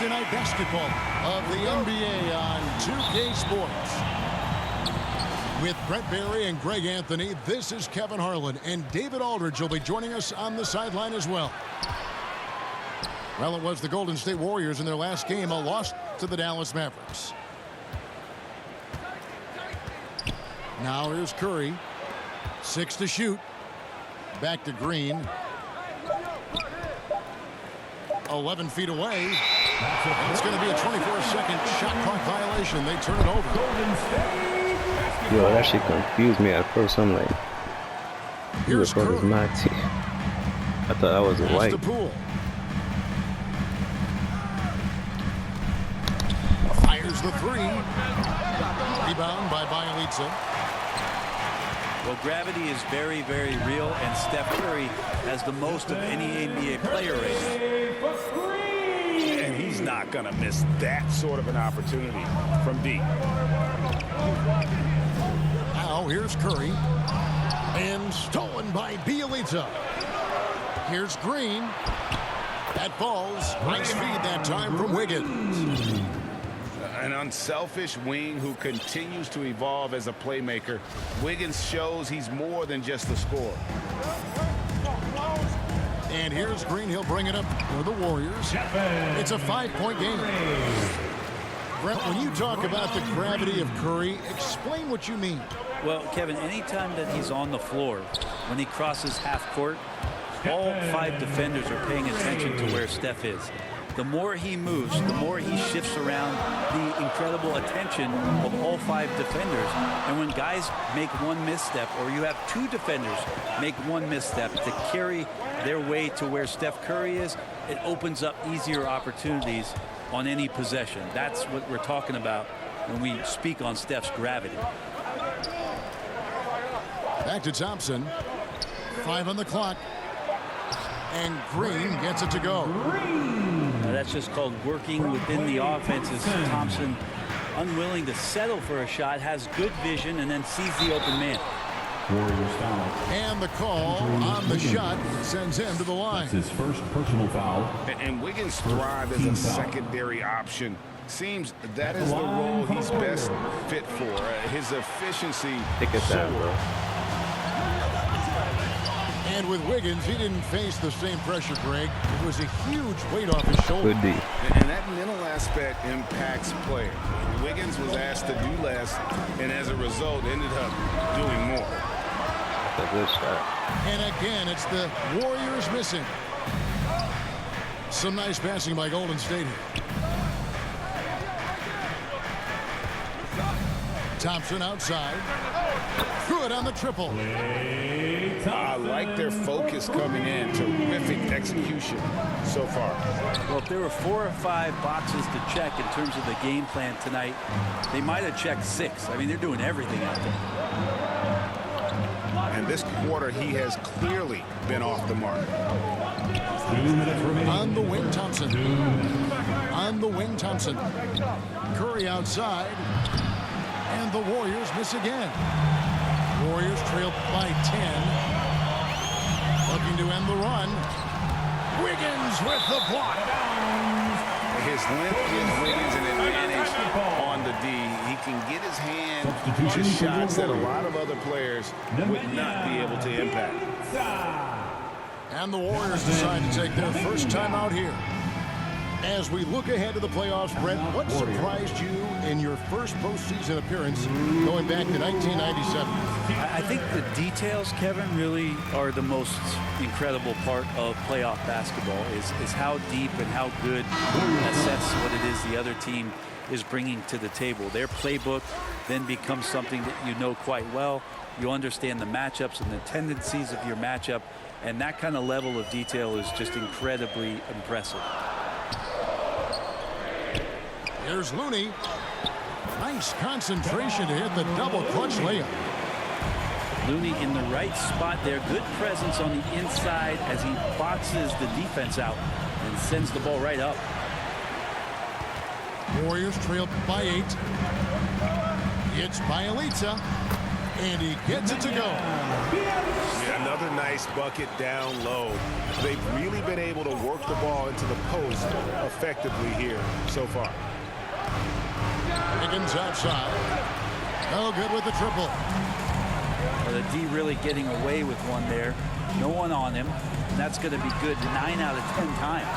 Thursday night basketball of the NBA on 2K Sports. With Brett Barry and Greg Anthony, this is Kevin Harlan, and David Aldridge will be joining us on the sideline as well. Well, it was the Golden State Warriors in their last game, a loss to the Dallas Mavericks. Now here's Curry. 6 to shoot. Back to Green. 11 feet away. It's going to be a 24-second shot clock violation. They turn it over. Yo, that shit confused me at first. I'm like, who the fuck is my team? I thought that was a white. Fires the three. Rebound by Bielitsa. Well, gravity is very, very real, and Steph Curry has the most of any NBA player right now. And he's not going to miss that sort of an opportunity from deep. Now here's Curry. And stolen by Bielitsa. Here's Green. That falls. Nice feed that time from Wiggins. An unselfish wing who continues to evolve as a playmaker. Wiggins shows he's more than just a scorer. And here's Green. He'll bring it up for the Warriors. It's a 5-point game. Brett, when you talk about the gravity of Curry, explain what you mean. Well, Kevin, anytime that he's on the floor, when he crosses half court, all 5 defenders are paying attention to where Steph is. The more he moves, the more he shifts around the incredible attention of all 5 defenders. And when guys make one misstep, or you have 2 defenders make one misstep to carry their way to where Steph Curry is, it opens up easier opportunities on any possession. That's what we're talking about when we speak on Steph's gravity. Back to Thompson. 5 on the clock. And Green gets it to go. That's just called working within the offense. As Thompson, unwilling to settle for a shot, has good vision, and then sees the open man. And the call on the shot sends him to the line. That's his first personal foul. And Wiggins thrives as a secondary option. Seems that is the role he's best fit for. His efficiency. Take it down, bro. And with Wiggins, he didn't face the same pressure, Greg. It was a huge weight off his shoulder. Good D. And that mental aspect impacts play. Wiggins was asked to do less, and as a result, ended up doing more. That's a good shot. And again, it's the Warriors missing. Some nice passing by Golden State here. Thompson outside. Good on the triple. I like their focus coming in. Terrific execution so far. Well, if there were 4 or 5 boxes to check in terms of the game plan tonight, they might have checked 6. I mean, they're doing everything out there. And this quarter, he has clearly been off the mark. 2 minutes remaining. On the wing, Thompson. On the wing, Thompson. Curry outside. And the Warriors miss again. Warriors trail by 10. Looking to end the run. Wiggins with the block. His length gives Wiggins an advantage on the D. He can get his hand to shots that a lot of other players would not be able to impact. And the Warriors decide to take their first time out here. As we look ahead to the playoffs, Brett, what surprised you in your first postseason appearance going back to 1997? I think the details, Kevin, really are the most incredible part of playoff basketball is how deep and how good assess what it is the other team is bringing to the table. Their playbook then becomes something that you know quite well. You understand the matchups and the tendencies of your matchup, and that kind of level of detail is just incredibly impressive. Here's Looney. Nice concentration to hit the double clutch layup. Looney in the right spot there. Good presence on the inside as he boxes the defense out and sends the ball right up. Warriors trail by 8. It's Bielitsa. And he gets it to go. Yeah, another nice bucket down low. They've really been able to work the ball into the post effectively here so far. Higgins outside. No good with the triple. Well, the D really getting away with one there. No one on him. And that's going to be good 9 out of 10 times.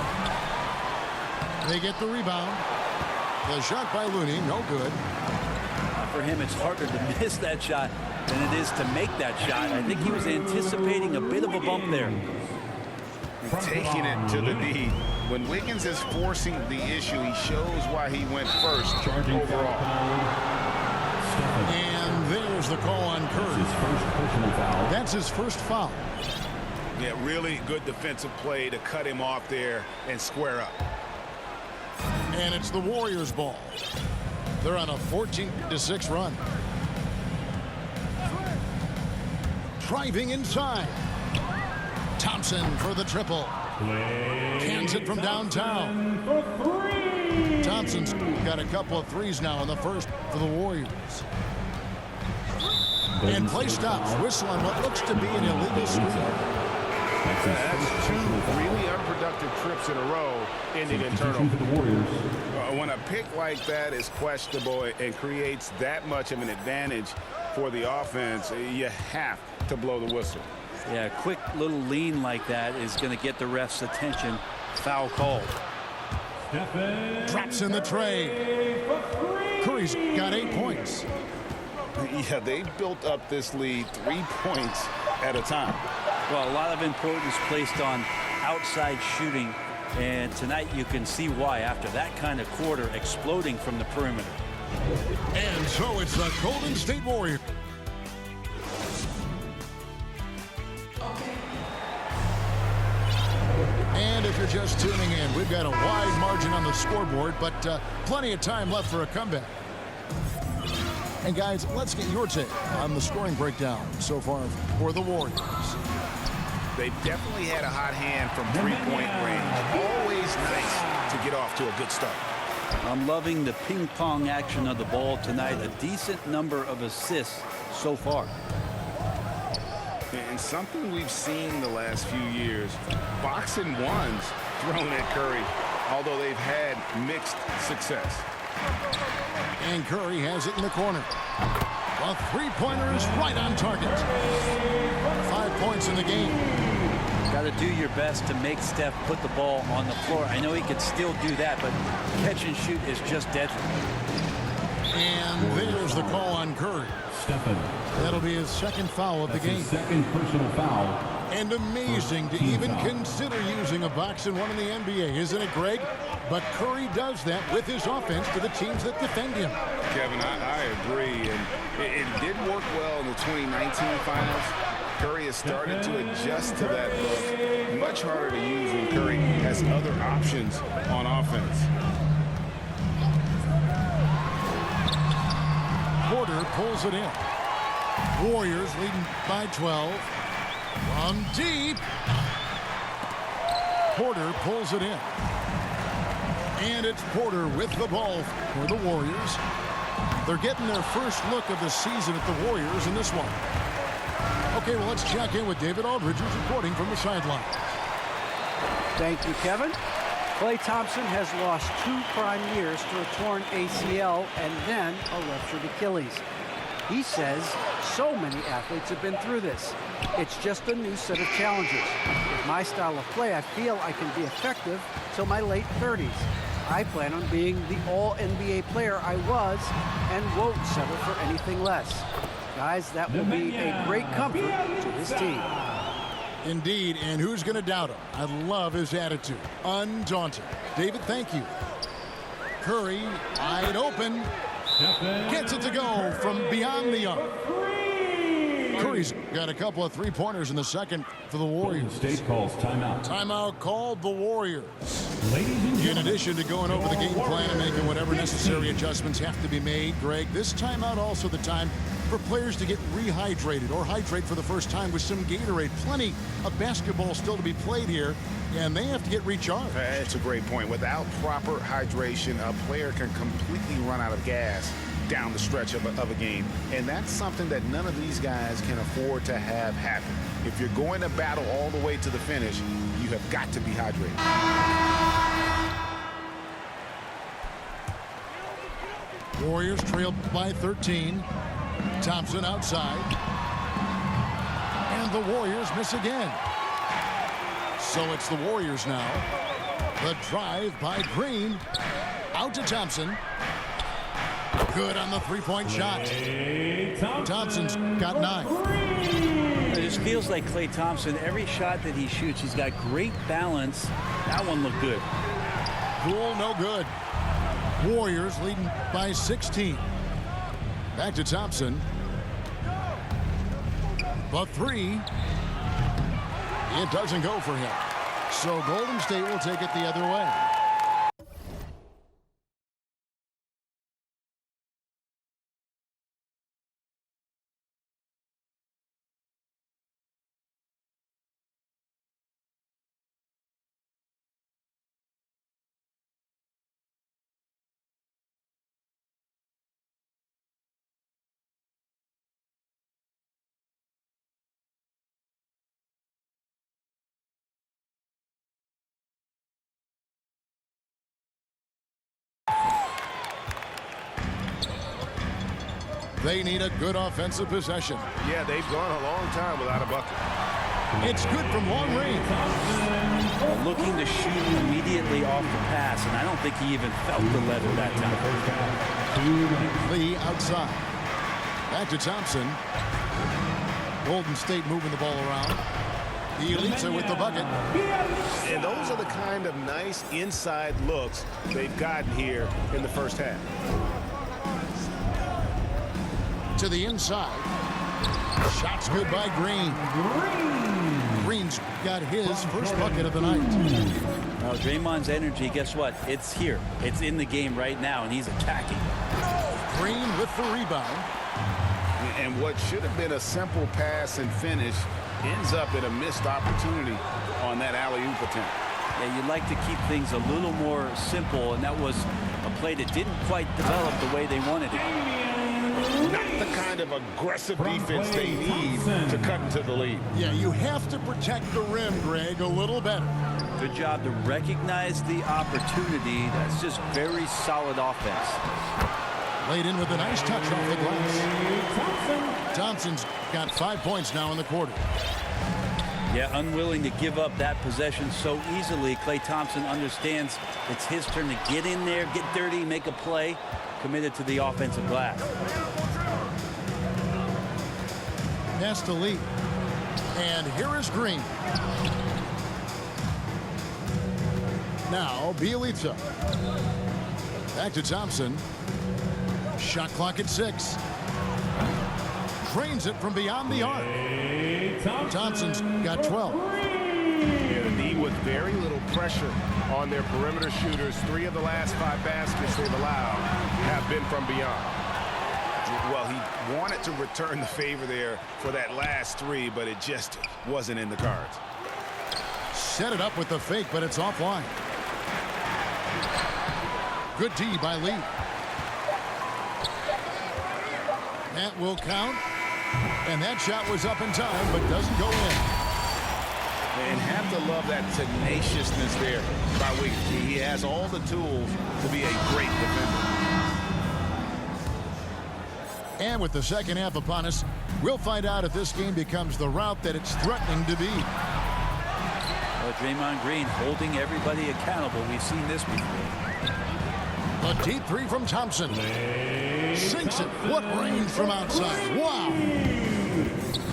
They get the rebound. The shot by Looney, no good. For him, it's harder to miss that shot than it is to make that shot. I think he was anticipating a bit of a bump there. Taking it to the D. When Wiggins is forcing the issue, he shows why he went first overall. And there's the call on Curry. That's his first foul. Yeah, really good defensive play to cut him off there and square up. And it's the Warriors' ball. They're on a 14-6 run. Driving inside. Thompson for the triple. Cans it from downtown. Thompson's got a couple of threes now in the first for the Warriors. And play stops. Whistle on what looks to be an illegal screen. That's 2 really unproductive trips in a row, ending in turnover. When a pick like that is questionable and creates that much of an advantage for the offense, you have to blow the whistle. Yeah, a quick little lean like that is going to get the ref's attention. Foul called. Drops in the tray. Curry's got 8 points. Yeah, they built up this lead 3 points at a time. Well, a lot of importance placed on outside shooting, and tonight you can see why after that kind of quarter exploding from the perimeter. And so it's the Golden State Warriors. And if you're just tuning in, we've got a wide margin on the scoreboard, but plenty of time left for a comeback. And guys, let's get your take on the scoring breakdown so far for the Warriors. They've definitely had a hot hand from three-point range. Always nice to get off to a good start. I'm loving the ping-pong action of the ball tonight. A decent number of assists so far. And something we've seen the last few years, boxing ones thrown at Curry, although they've had mixed success. And Curry has it in the corner. A three-pointer is right on target. 5 points in the game. Got to do your best to make Steph put the ball on the floor. I know he could still do that, but catch and shoot is just deadly. And there's the call on Curry. That'll be his second foul of the game. Second personal foul. And amazing to even consider using a boxing one in the NBA, isn't it, Greg? But Curry does that with his offense to the teams that defend him. Kevin, I agree. And it did work well in the 2019 finals. Curry has started to adjust to that look. Much harder to use when Curry has other options on offense. Porter pulls it in. Warriors leading by 12. From deep. Porter pulls it in. And it's Porter with the ball for the Warriors. They're getting their first look of the season at the Warriors in this one. Okay, well, let's check in with David Aldridge, who's reporting from the sideline. Thank you, Kevin. Klay Thompson has lost 2 prime years to a torn ACL and then a ruptured Achilles. He says so many athletes have been through this. It's just a new set of challenges. With my style of play, I feel I can be effective till my late 30s. I plan on being the all-NBA player I was and won't settle for anything less. Guys, that will be a great comfort to his team. Indeed, and who's going to doubt him? I love his attitude. Undaunted. David, thank you. Curry, wide open. Gets it to go from beyond the arc. Curry's got a couple of three-pointers in the second for the Warriors. State calls timeout. Timeout called the Warriors. Ladies and gentlemen, In addition to going over the game plan and making whatever necessary adjustments have to be made, Greg, this timeout also the time for players to get rehydrated or hydrate for the first time with some Gatorade. Plenty of basketball still to be played here, and they have to get recharged. That's a great point. Without proper hydration, a player can completely run out of gas down the stretch of a game. And that's something that none of these guys can afford to have happen. If you're going to battle all the way to the finish, you have got to be hydrated. Warriors trail by 13. Thompson outside. And the Warriors miss again. So it's the Warriors now. The drive by Green. Out to Thompson. Good on the three-point shot. Thompson's got 9. It just feels like Klay Thompson, every shot that he shoots, he's got great balance. That one looked good. Poole, no good. Warriors leading by 16. Back to Thompson. The 3. It doesn't go for him. So Golden State will take it the other way. They need a good offensive possession. Yeah, they've gone a long time without a bucket. It's good from long range. Looking to shoot immediately off the pass, and I don't think he even felt the leather that time. Lee outside. Back to Thompson. Golden State moving the ball around. Bielitsa with the bucket. And those are the kind of nice inside looks they've gotten here in the first half. To the inside. Shots good by Green. Green's got his first bucket of the night. Well, Draymond's energy, guess what? It's here. It's in the game right now, and he's attacking. Green with the rebound. And what should have been a simple pass and finish ends up in a missed opportunity on that alley-oop attempt. Yeah, you'd like to keep things a little more simple, and that was a play that didn't quite develop the way they wanted it. Not the kind of aggressive defense they need to cut into the lead. Yeah, you have to protect the rim, Greg, a little better. Good job to recognize the opportunity. That's just very solid offense. Laid in with a nice touch off the glass. Thompson's got 5 points now in the quarter. Yeah, unwilling to give up that possession so easily. Klay Thompson understands it's his turn to get in there, get dirty, make a play. Committed to the offensive glass. Pass to Lee. And here is Green. Now Bielitsa. Back to Thompson. Shot clock at 6. Drains it from beyond the arc. Thompson's got 12. Yeah, the D with very little pressure on their perimeter shooters. 3 of the last 5 baskets they've allowed have been from beyond. Well, he wanted to return the favor there for that last 3, but it just wasn't in the cards. Set it up with the fake, but it's offline. Good D by Lee. That will count. And that shot was up in time, but doesn't go in. And have to love that tenaciousness there by Wiggins. He has all the tools to be a great defender. And with the second half upon us, we'll find out if this game becomes the route that it's threatening to be. Well, Draymond Green holding everybody accountable. We've seen this before. A deep 3 from Thompson. Sinks it. What range from outside. Wow.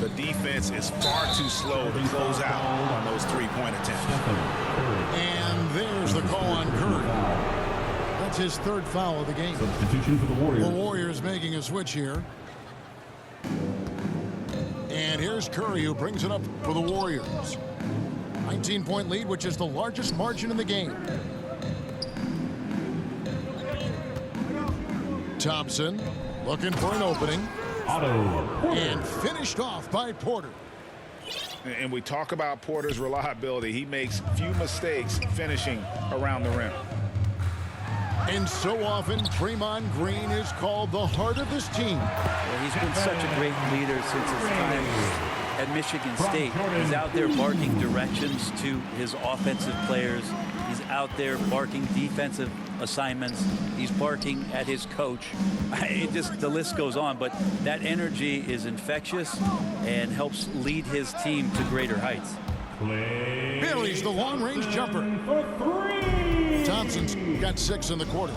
The defense is far too slow to close out on those 3-point attempts. And there's the call on Curry. That's his 3rd foul of the game. Substitution for the Warriors. The Warriors making a switch here. And here's Curry, who brings it up for the Warriors. 19-point lead, which is the largest margin in the game. Thompson looking for an opening. And finished off by Porter. And we talk about Porter's reliability. He makes few mistakes finishing around the rim. And so often, Draymond Green is called the heart of this team. Well, he's been such a great leader since his time at Michigan State. He's out there barking directions to his offensive players. He's out there barking defensive assignments. He's barking at his coach. The list goes on, but that energy is infectious and helps lead his team to greater heights. Bailey's the long-range jumper. Thompson's got 6 in the quarter.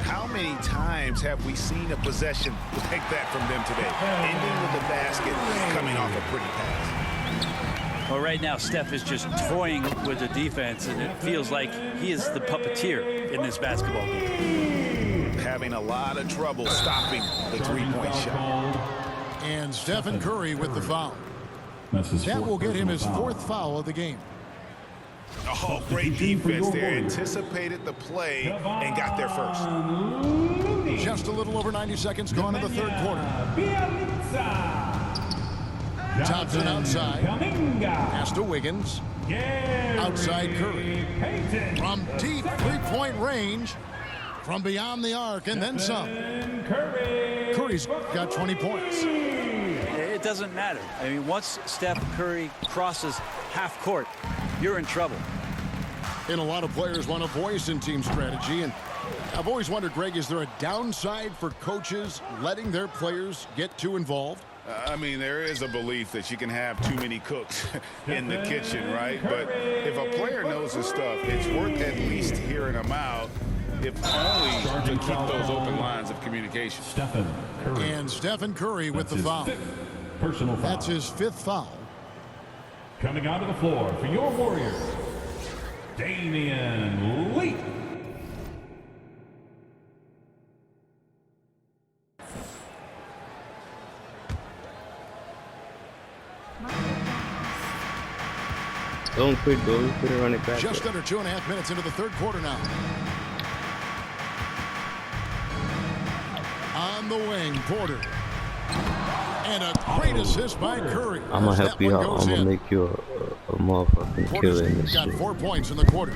How many times have we seen a possession like that from them today? Ending with the basket, coming off a pretty pass. Well, right now, Steph is just toying with the defense, and it feels like he is the puppeteer in this basketball game. Having a lot of trouble stopping the three-point shot. And Stephen Curry with the foul. That's That will get him his 4th foul of the game. Oh, great defense there. Anticipated the play and got there first. Just a little over 90 seconds gone in the 3rd quarter. Thompson outside. Pass to Wiggins. Outside Curry. From deep 3-point range. From beyond the arc and then some. Curry's got 20 points. It doesn't matter. I mean, once Steph Curry crosses half court, you're in trouble. And a lot of players want a voice in team strategy. And I've always wondered, Greg, is there a downside for coaches letting their players get too involved? I mean, there is a belief that you can have too many cooks in the kitchen, right? But if a player knows his stuff, it's worth at least hearing them out, if only to keep those open lines of communication. And Stephen Curry with the foul. Personal foul. That's his 5th foul. Coming onto the floor for your Warriors, Damian Lee. Don't quit, bro. Put it on it back. Just under 2.5 minutes into the 3rd quarter now. On the wing, Porter. And a great assist by Curry. I'm gonna help you out. I'm gonna make you a motherfucking killer in this got shit. 4 points in the quarter.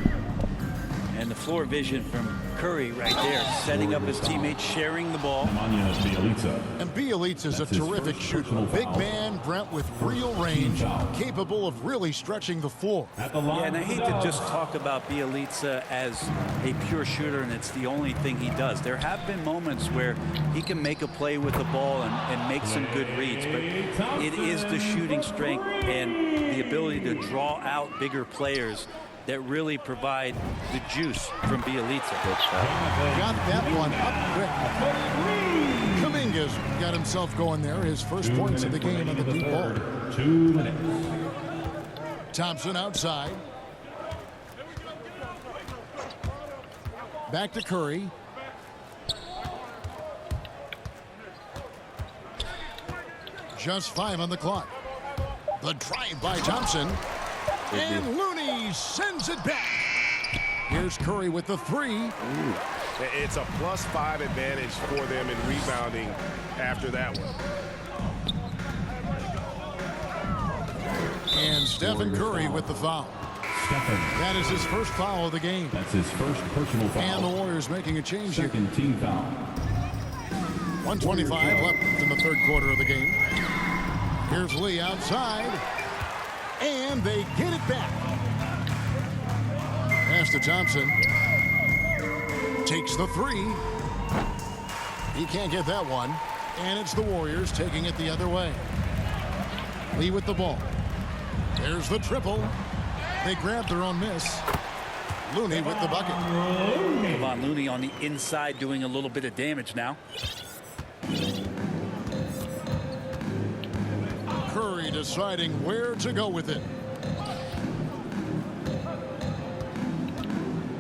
And the floor vision from Curry right there, setting up his teammates, sharing the ball. And Bielitsa's a terrific shooter. Big man, Brent, with real range, capable of really stretching the floor. Yeah, and I hate to just talk about Bielitsa as a pure shooter and it's the only thing he does. There have been moments where he can make a play with the ball and make some good reads, but it is the shooting strength and the ability to draw out bigger players that really provide the juice from Bielitsa. Got that one up quick. Kuminga's got himself going there. His first points of the game on the deep ball. 2 minutes. Thompson outside. Back to Curry. Just 5 on the clock. The drive by Thompson. And Looney sends it back. Here's Curry with the 3. It's a +5 advantage for them in rebounding after that one. And Stephen Curry with the foul. That is his first foul of the game. That's his first personal foul. And the Warriors making a change here. Second team foul. 1:25 left in the 3rd quarter of the game. Here's Lee outside. And they get it back. Pass to Thompson. Takes the 3. He can't get that one. And it's the Warriors taking it the other way. Lee with the ball. There's the triple. They grab their own miss. Looney with the bucket. Kevon Looney on the inside doing a little bit of damage now. Curry deciding where to go with it.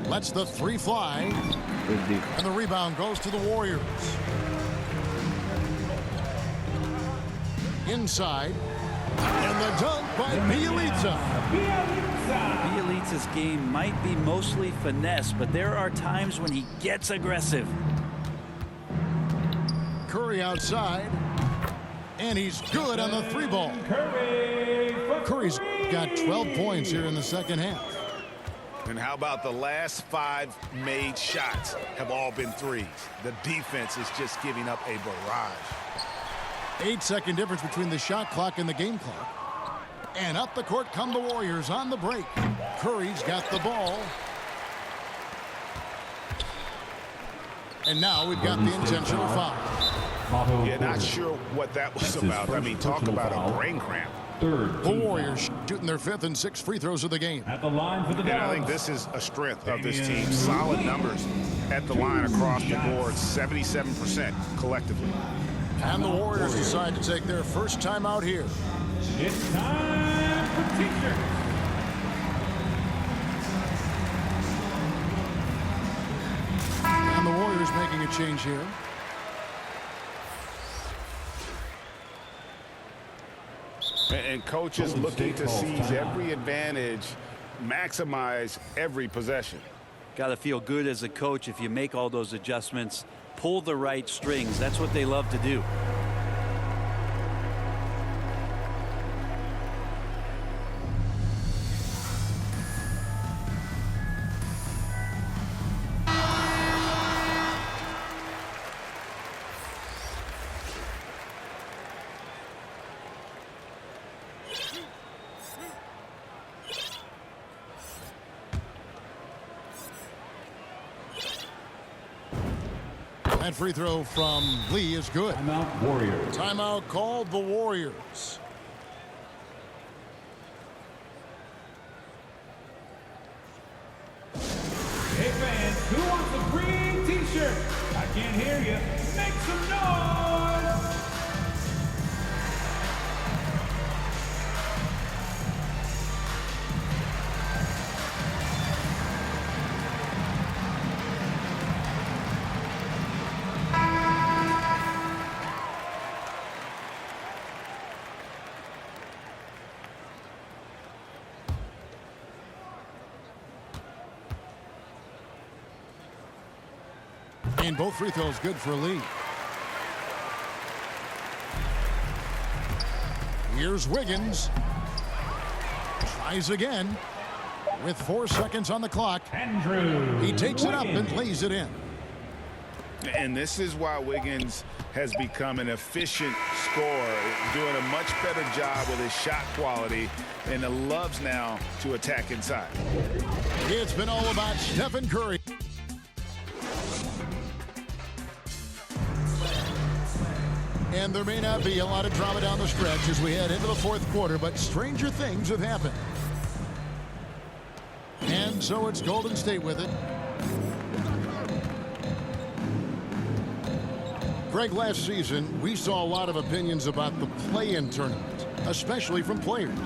Lets the 3 fly. And the rebound goes to the Warriors. Inside. And the dunk by Bielitsa. Bielitsa's game might be mostly finesse, but there are times when he gets aggressive. Curry outside. And he's good on the 3 ball. Curry's got 12 points here in the 2nd half. And how about the last 5 made shots have all been threes? The defense is just giving up a barrage. 8-second difference between the shot clock and the game clock. And up the court come the Warriors on the break. Curry's got the ball. And now we've got the intentional foul. Yeah, not sure what that was about. I mean, talk about a brain cramp. The Warriors shooting their 5th and 6th free throws of the game. At the line for the And I think this is a strength of this team. Solid numbers at the line across the board, 77% collectively. And the Warriors decide to take their first time out here. It's time for T-shirts. And the Warriors making a change here. And coaches looking to seize every advantage, maximize every possession. Got to feel good as a coach if you make all those adjustments, pull the right strings. That's what they love to do. That free throw from Lee is good. Timeout Warriors. Timeout called the Warriors. Hey fans, who wants a green T-shirt? I can't hear you. Make some noise! And both free throws good for Lee. Here's Wiggins. Tries again. With 4 seconds on the clock. Andrew He takes it up and Wiggins. plays it in. And this is why Wiggins has become an efficient scorer, doing a much better job with his shot quality, and loves now to attack inside. It's been all about Stephen Curry. And there may not be a lot of drama down the stretch as we head into the 4th quarter, but stranger things have happened. And so it's Golden State with it. Greg, last season, we saw a lot of opinions about the play-in tournament, especially from players.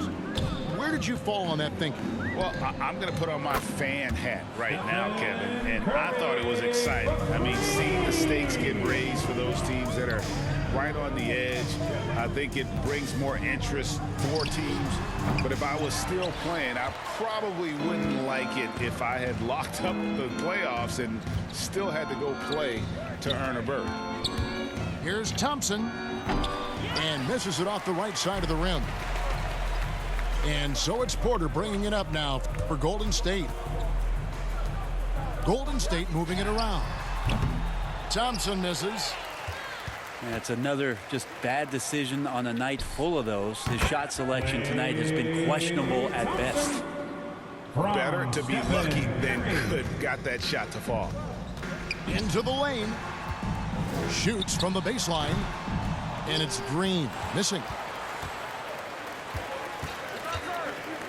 Where did you fall on that thinking? Well, I'm going to put on my fan hat right now, Kevin, and I thought it was exciting. I mean, seeing the stakes get raised for those teams that are right on the edge, I think it brings more interest for teams. But if I was still playing, I probably wouldn't like it if I had locked up the playoffs and still had to go play to earn a berth. Here's Thompson, and misses it off the right side of the rim. And so it's Porter bringing it up now for Golden State. Golden State moving it around. Thompson misses. And it's another just bad decision on a night full of those. His shot selection tonight has been questionable at best. Better to be lucky than good. Got that shot to fall. Into the lane. Shoots from the baseline. And it's Green missing.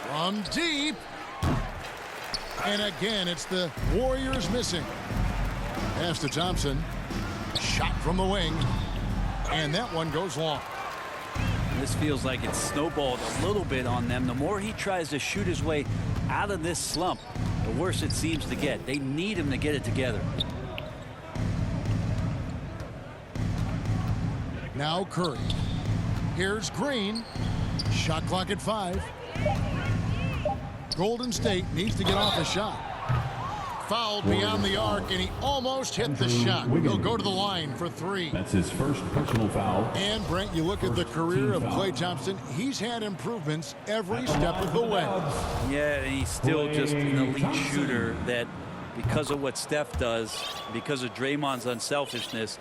From deep. And again, it's the Warriors missing. Pass to Thompson. Shot from the wing. And that one goes long. This feels like it's snowballed a little bit on them. The more he tries to shoot his way out of this slump, the worse it seems to get. They need him to get it together. Now Curry. Here's Green. Shot clock at 5. Golden State needs to get off a shot. fouled beyond the arc, and he almost hit the shot. He'll go to the line for 3. That's his first personal foul. And, Brent, you look at the career of Klay Thompson, he's had improvements every step of the way. Yeah, and he's still just an elite shooter that, because of what Steph does, because of Draymond's unselfishness,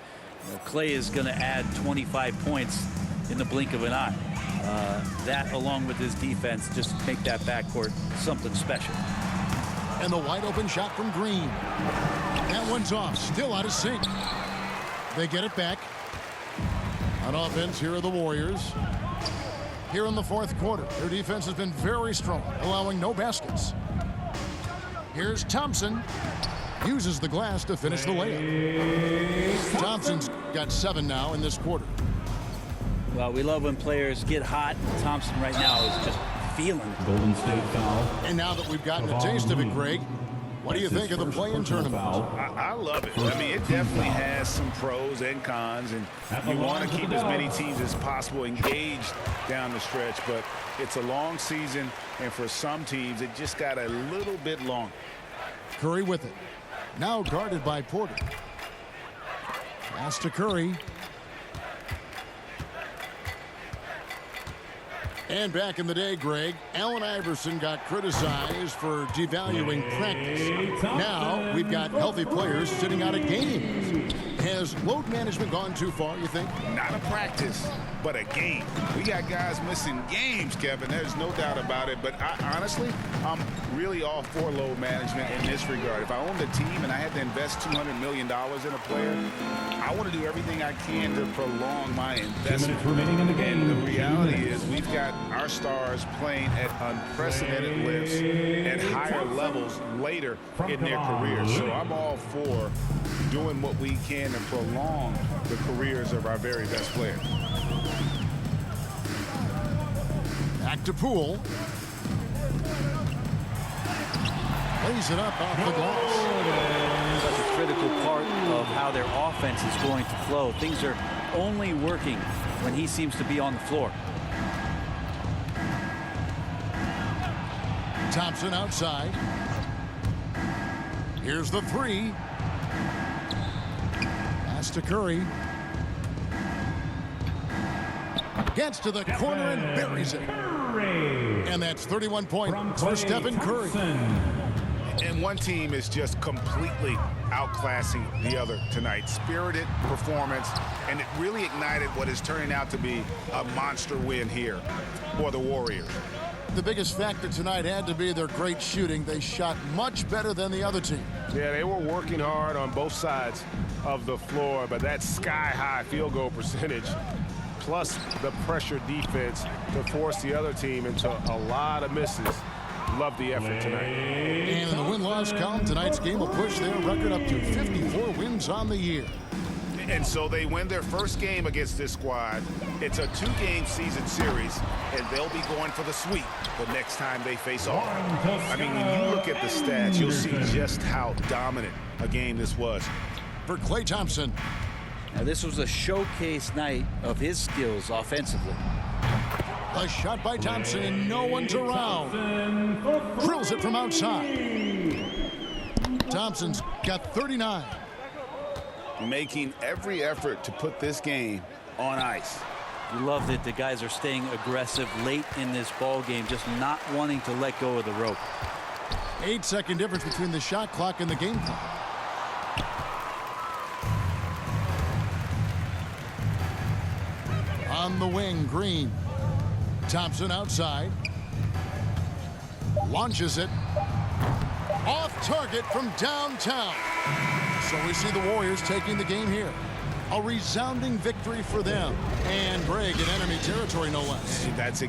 Klay is going to add 25 points in the blink of an eye. That, along with his defense, just make that backcourt something special. And the wide open shot from Green. That one's off, still out of sync. They get it back. On offense, here are the Warriors. Here in the fourth quarter, their defense has been very strong, allowing no baskets. Here's Thompson. Uses the glass to finish the layup. Thompson's got 7 now in this quarter. Well, we love when players get hot. Thompson right now is just feeling it. Golden State foul. And now that we've gotten a taste of it, Greg, what do you think of the play-in tournament? I love it. I mean, it definitely has some pros and cons, and you want to keep as many teams as possible engaged down the stretch, but it's a long season, and for some teams, it just got a little bit long. Curry with it. Now guarded by Porter. Pass to Curry. And back in the day, Greg, Allen Iverson got criticized for devaluing practice. Now we've got healthy players sitting out of games. Has load management gone too far, you think? Not a practice, but a game. We got guys missing games, Kevin. There's no doubt about it. But honestly, I'm really all for load management in this regard. If I owned a team and I had to invest $200 million in a player, I want to do everything I can to prolong my investment. 2 minutes remaining in the game. And the reality is we've got our stars playing at unprecedented lifts at higher levels later in their careers. So I'm all for doing what we can to prolong the careers of our very best players. Back to Poole. Lays it up off the glass. Such a critical part of how their offense is going to flow. Things are only working when he seems to be on the floor. Thompson outside. Here's the 3. Pass to Curry. Gets to the corner and buries it. And that's 31 points for Stephen Curry. And one team is just completely outclassing the other tonight. Spirited performance, and it really ignited what is turning out to be a monster win here for the Warriors. The biggest factor tonight had to be their great shooting. They shot much better than the other team. Yeah, they were working hard on both sides of the floor, but that sky-high field goal percentage plus the pressure defense to force the other team into a lot of misses. Love the effort tonight. And in the win-loss column, tonight's game will push their record up to 54 wins on the year. And so they win their first game against this squad. It's a 2-game season series, and they'll be going for the sweep the next time they face off. I mean, when you look at the stats, you'll see just how dominant a game this was. For Klay Thompson. Now, this was a showcase night of his skills offensively. A shot by Thompson, and no one's around. Drills it from outside. Thompson's got 39. Making every effort to put this game on ice. You love that the guys are staying aggressive late in this ball game, just not wanting to let go of the rope. 8-second difference between the shot clock and the game clock. On the wing, Green. Thompson outside. Launches it. Off target from downtown. So we see the Warriors taking the game here. A resounding victory for them. And Greg in enemy territory, no less. That's